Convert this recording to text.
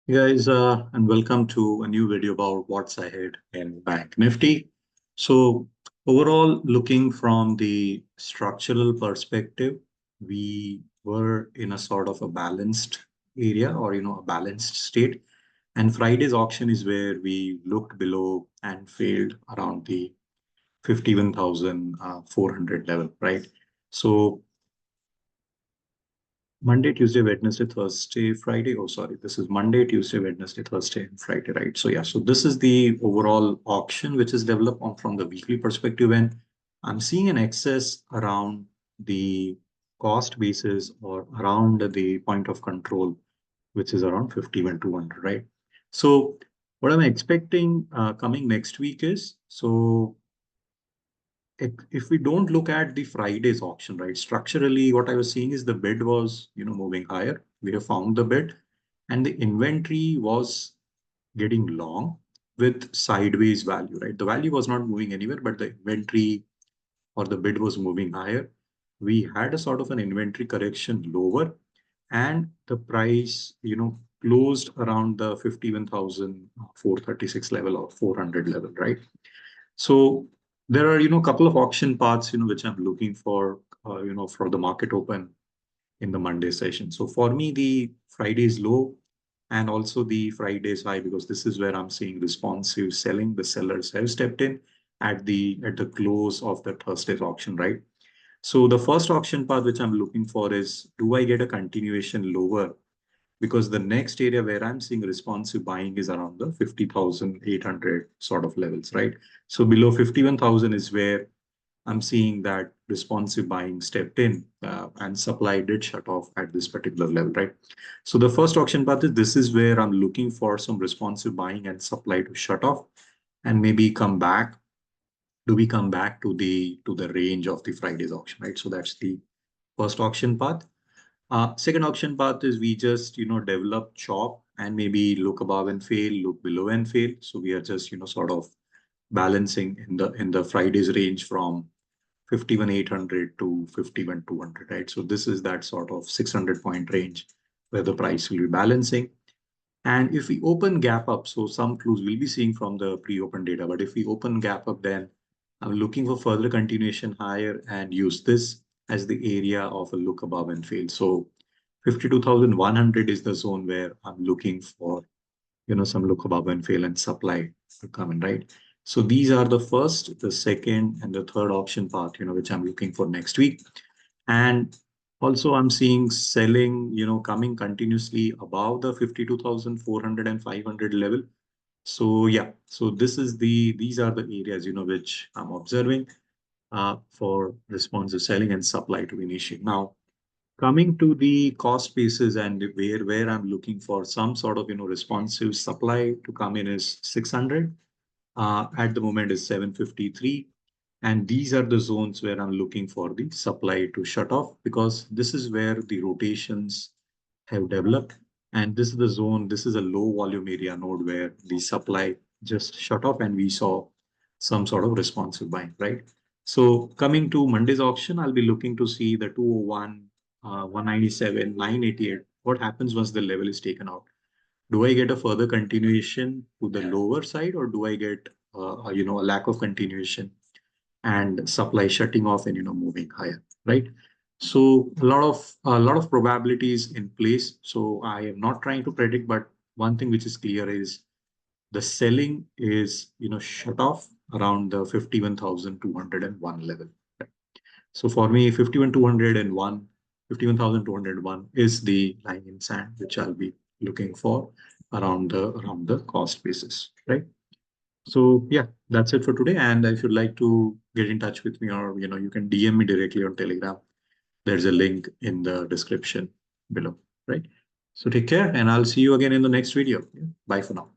Hey guys, and welcome to a new video about what's ahead in Bank Nifty. So overall, looking from the structural perspective, we were in a sort of a balanced area or a balanced state. And Friday's auction is where we looked below and failed around the 51,400 level, right? So Monday, Tuesday, Wednesday, Thursday, Friday. Oh, sorry. This is Monday, Tuesday, Wednesday, Thursday, and Friday, right? So yeah, so this is the overall auction which is developed from the weekly perspective. And I'm seeing an excess around the cost basis or around the point of control, which is around 51,200, right? So what I'm expecting coming next week is, so if we don't look at the Friday's auction, right? Structurally, what I was seeing is the bid was, moving higher. We have found the bid, and the inventory was getting long with sideways value, right? The value was not moving anywhere, but the inventory or the bid was moving higher. We had a sort of an inventory correction lower, and the price, closed around the 51,436 level or 400 level, right? So there are, a couple of auction paths, which I'm looking for, for the market open in the Monday session. So for me, the Friday is low and also the Friday is high because this is where I'm seeing responsive selling. The sellers have stepped in at the close of the Thursday's auction, right? So the first auction path which I'm looking for is, do I get a continuation lower, because the next area where I'm seeing responsive buying is around the 50,800 sort of levels, right? So below 51,000 is where I'm seeing that responsive buying stepped in and supply did shut off at this particular level, right? So the first auction path is, this is where I'm looking for some responsive buying and supply to shut off and maybe come back. Do we come back to the range of the Friday's auction, right? So that's the first auction path. Second option path is we just, develop chop and maybe look above and fail, look below and fail. So we are just, sort of balancing in the Friday's range from 51,800 to 51,200, right? So this is that sort of 600 point range where the price will be balancing. And if we open gap up, so some clues we'll be seeing from the pre-open data, but if we open gap up, then I'm looking for further continuation higher and use this as the area of a look above and fail. So 52,100 is the zone where I'm looking for, some look above and fail and supply to come in, right? So these are the first, the second, and the third option path, which I'm looking for next week. And also I'm seeing selling, coming continuously above the 52,400 and 500 level. So yeah, so these are the areas, which I'm observing for responsive selling and supply to initiate. Now, coming to the cost basis and where I'm looking for some sort of, responsive supply to come in is 600. At the moment is 753. And these are the zones where I'm looking for the supply to shut off, because this is where the rotations have developed. And this is the zone, this is a low volume area node where the supply just shut off and we saw some sort of responsive buying, right? So coming to Monday's auction, I'll be looking to see the 201, 197, 988. What happens once the level is taken out? Do I get a further continuation to the lower side, or do I get a lack of continuation and supply shutting off and moving higher, right? So a lot of probabilities in place. So I am not trying to predict, but one thing which is clear is the selling is shut off around the 51,201 level. So for me, 51,201, 51,201 is the line in sand which I'll be looking for around the cost basis, right? So yeah, that's it for today. And if you'd like to get in touch with me, or you can DM me directly on Telegram. There's a link in the description below, right? So take care, and I'll see you again in the next video. Bye for now.